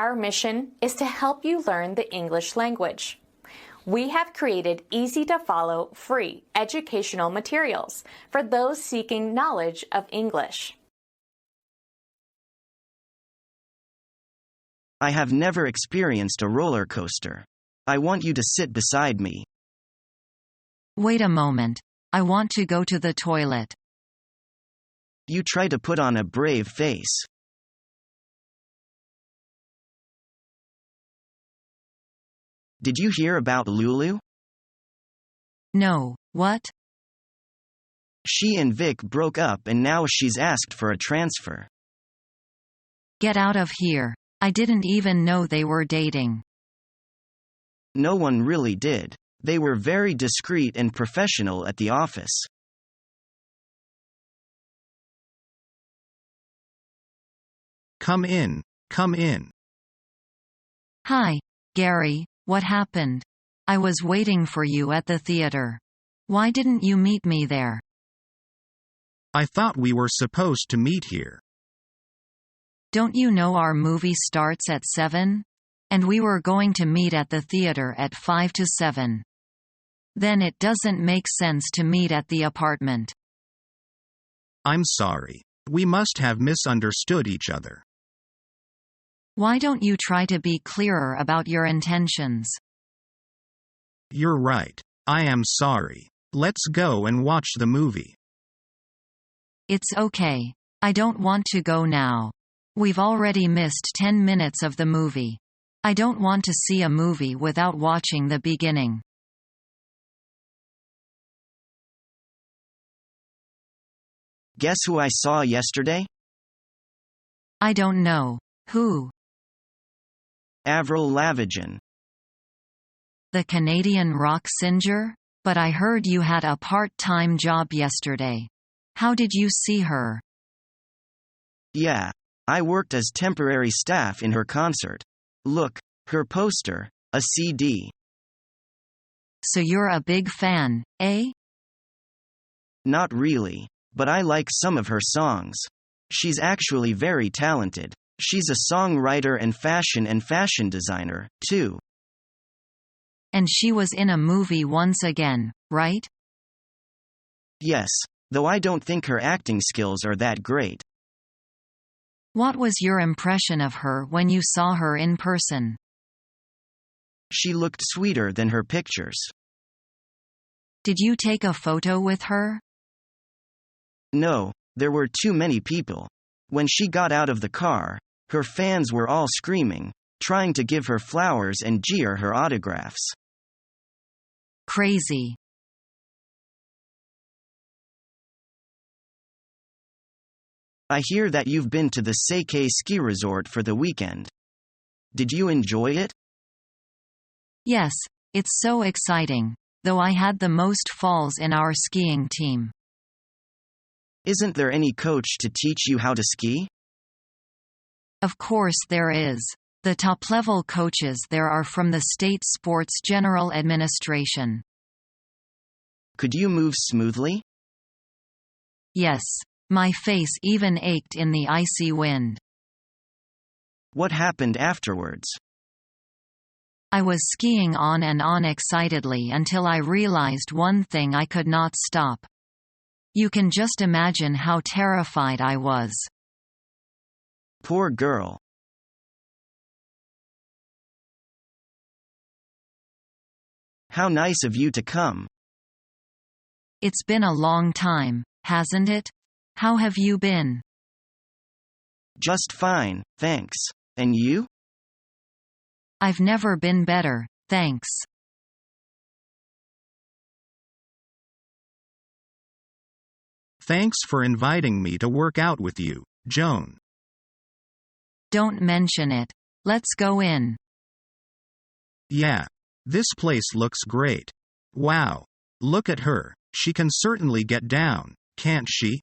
Our mission is to help you learn the English language. We have created easy-to-follow, free educational materials for those seeking knowledge of English. I have never experienced a roller coaster. I want you to sit beside me. Wait a moment. I want to go to the toilet. You try to put on a brave face. Did you hear about Lulu? No, what? She and Vic broke up and now she's asked for a transfer. Get out of here. I didn't even know they were dating. No one really did. They were very discreet and professional at the office. Come in, come in. Hi, Gary, what happened? I was waiting for you at the theater. Why didn't you meet me there? I thought we were supposed to meet here. Don't you know our movie starts at 7? And we were going to meet at the theater at 5 to 7. Then it doesn't make sense to meet at the apartment. I'm sorry. We must have misunderstood each other. Why don't you try to be clearer about your intentions? You're right. I am sorry. Let's go and watch the movie. It's okay. I don't want to go now. We've already missed 10 minutes of the movie. I don't want to see a movie without watching the beginning. Guess who I saw yesterday? I don't know. Who? Avril Lavigne. The Canadian rock singer? But I heard you had a part-time job yesterday. How did you see her? Yeah. I worked as temporary staff in her concert. Look, her poster, a CD. So you're a big fan, eh? Not really. But I like some of her songs. She's actually very talented. She's a songwriter and fashion designer, too. And she was in a movie once again, right? Yes, though I don't think her acting skills are that great. What was your impression of her when you saw her in person? She looked sweeter than her pictures. Did you take a photo with her? No, there were too many people. When she got out of the car, her fans were all screaming, trying to give her flowers and jeer her autographs. Crazy. I hear that you've been to the Seikei ski resort for the weekend. Did you enjoy it? Yes, it's so exciting, though I had the most falls in our skiing team. Isn't there any coach to teach you how to ski? Of course there is. The top-level coaches there are from the State Sports General Administration. Could you move smoothly? Yes. My face even ached in the icy wind. What happened afterwards? I was skiing on and on excitedly until I realized one thing: I could not stop. You can just imagine how terrified I was. Poor girl. How nice of you to come. It's been a long time, hasn't it? How have you been? Just fine, thanks. And you? I've never been better, thanks. Thanks for inviting me to work out with you, Joan. Don't mention it. Let's go in. Yeah. This place looks great. Wow. Look at her. She can certainly get down, can't she?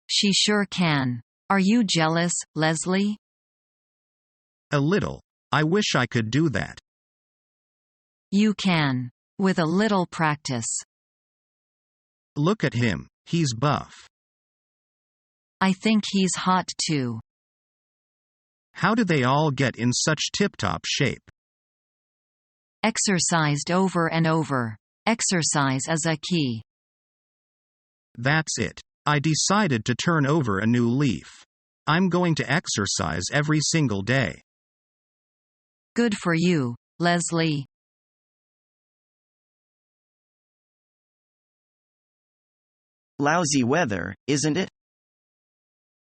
She sure can. Are you jealous, Leslie? A little. I wish I could do that. You can. With a little practice. Look at him. He's buff. I think he's hot too. How do they all get in such tip-top shape? Exercised over and over. Exercise is a key. That's it. I decided to turn over a new leaf. I'm going to exercise every single day. Good for you, Leslie. Lousy weather, isn't it?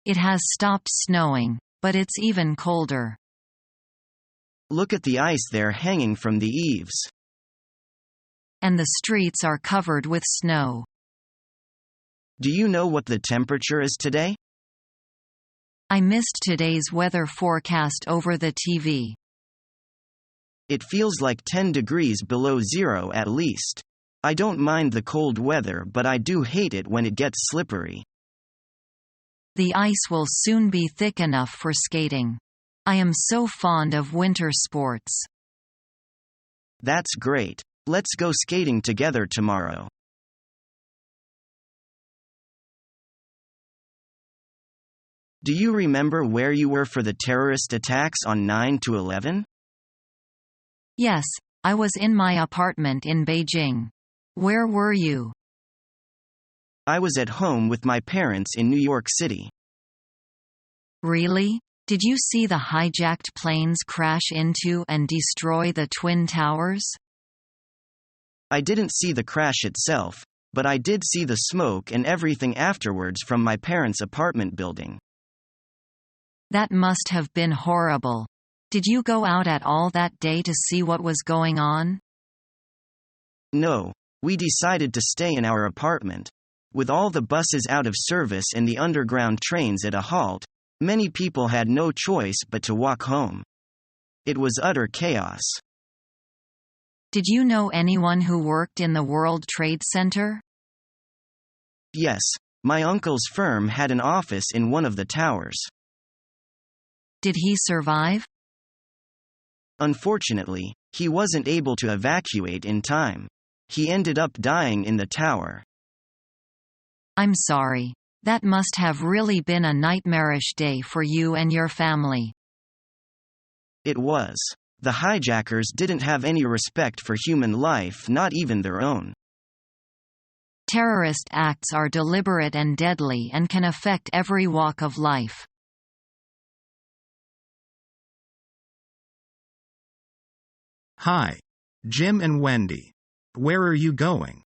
It has stopped snowing, but it's even colder. Look at the ice there hanging from the eaves. And the streets are covered with snow. Do you know what the temperature is today? I missed today's weather forecast over the TV. It feels like 10 degrees below zero at least. I don't mind the cold weather, but I do hate it when it gets slippery. The ice will soon be thick enough for skating. I am so fond of winter sports. That's great. Let's go skating together tomorrow. Do you remember where you were for the terrorist attacks on 9/11? Yes, I was in my apartment in Beijing. Where were you? I was at home with my parents in New York City. Really? Did you see the hijacked planes crash into and destroy the Twin Towers? I didn't see the crash itself, but I did see the smoke and everything afterwards from my parents' apartment building. That must have been horrible. Did you go out at all that day to see what was going on? No, we decided to stay in our apartment. With all the buses out of service and the underground trains at a halt, many people had no choice but to walk home. It was utter chaos. Did you know anyone who worked in the World Trade Center? Yes, my uncle's firm had an office in one of the towers. Did he survive? Unfortunately, he wasn't able to evacuate in time. He ended up dying in the tower. I'm sorry. That must have really been a nightmarish day for you and your family. It was. The hijackers didn't have any respect for human life, not even their own. Terrorist acts are deliberate and deadly and can affect every walk of life. Hi. Jim and Wendy. Where are you going?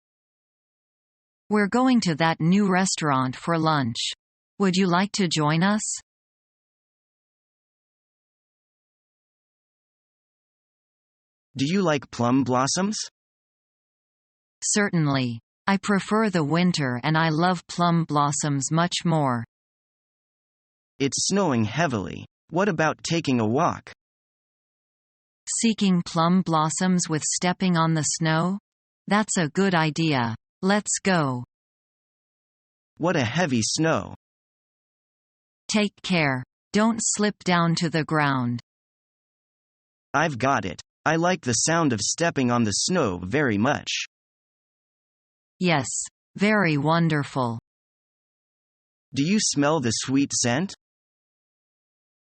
We're going to that new restaurant for lunch. Would you like to join us? Do you like plum blossoms? Certainly. I prefer the winter and I love plum blossoms much more. It's snowing heavily. What about taking a walk? Seeking plum blossoms with stepping on the snow? That's a good idea. Let's go. What a heavy snow. Take care. Don't slip down to the ground. I've got it. I like the sound of stepping on the snow very much. Yes. Very wonderful. Do you smell the sweet scent?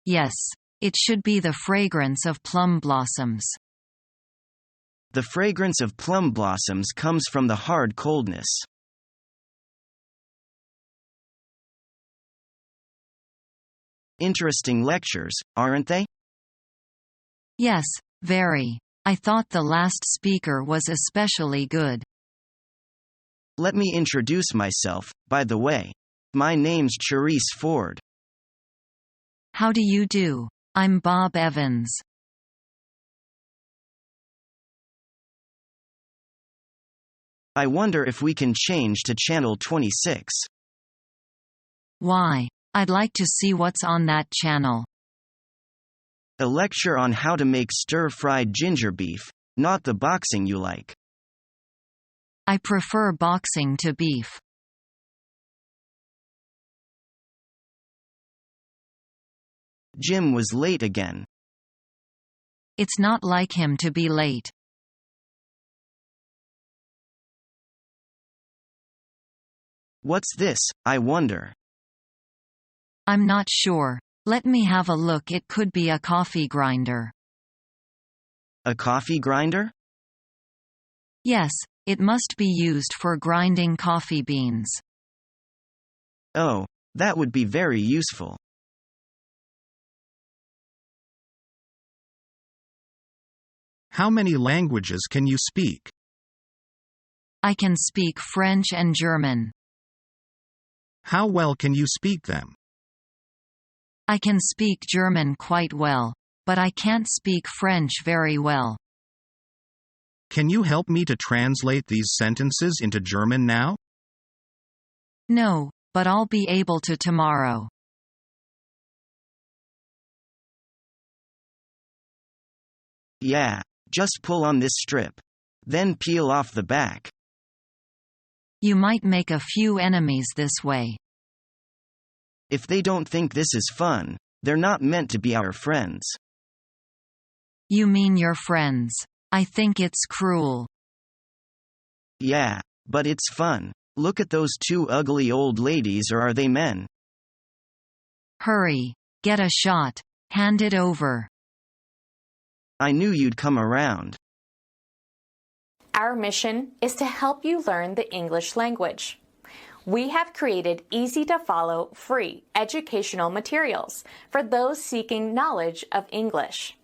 Yes. It should be the fragrance of plum blossoms. The fragrance of plum blossoms comes from the hard coldness. Interesting lectures, aren't they? Yes, very. I thought the last speaker was especially good. Let me introduce myself, by the way. My name's Charisse Ford. How do you do? I'm Bob Evans. I wonder if we can change to channel 26. Why? I'd like to see what's on that channel. A lecture on how to make stir-fried ginger beef, not the boxing you like. I prefer boxing to beef. Jim was late again. It's not like him to be late. What's this, I wonder? I'm not sure. Let me have a look. It could be a coffee grinder. A coffee grinder? Yes, it must be used for grinding coffee beans. Oh, that would be very useful. How many languages can you speak? I can speak French and German. How well can you speak them? I can speak German quite well, but I can't speak French very well. Can you help me to translate these sentences into German now? No, but I'll be able to tomorrow. Yeah, just pull on this strip. Then peel off the back. You might make a few enemies this way. If they don't think this is fun, they're not meant to be our friends. You mean your friends. I think it's cruel. Yeah, but it's fun. Look at those two ugly old ladies, or are they men? Hurry. Get a shot. Hand it over. I knew you'd come around. Our mission is to help you learn the English language. We have created easy-to-follow, free educational materials for those seeking knowledge of English.